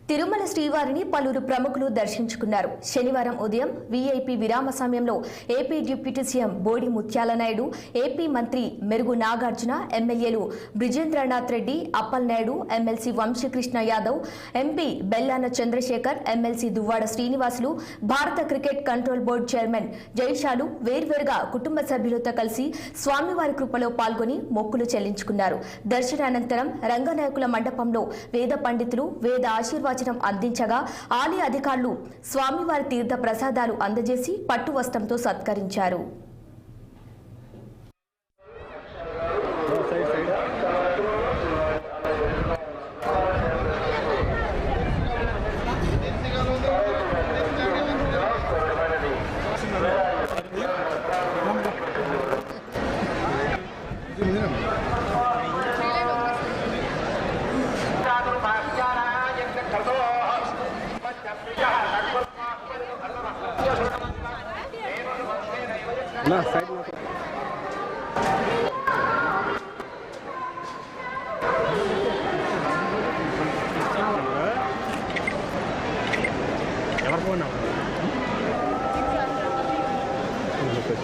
తిరుమల శ్రీవారిని పలువురు ప్రముఖులు దర్శించుకున్నారు. శనివారం ఉదయం వీఐపీ విరామ సమయంలో ఏపీ డిప్యూటీ సీఎం బోడి ముత్యాల నాయుడు, ఏపీ మంత్రి మెరుగు నాగార్జున, ఎమ్మెల్యేలు Brijendranath Reddy, Appal Naidu, MLC Vamsikrishna Yadav, MP Bellana Chandrasekhar, MLC Duvvada Srinivasulu, భారత క్రికెట్ కంట్రోల్ బోర్డు చైర్మన్ జైషాలు వేర్వేరుగా కుటుంబ సభ్యులతో కలిసి స్వామివారి కృపలో పాల్గొని మొక్కులు చెల్లించుకున్నారు. దర్శనానంతరం రంగనాయకుల మండపంలో వేద పండితులు వేద ఆశీర్వాదం అందించగా ఆలయ అధికారులు స్వామివారి తీర్థ ప్రసాదాలు అందజేసి పట్టు వస్త్రంతో సత్కరించారు. ना साइड में ఎవరు పోనా साइड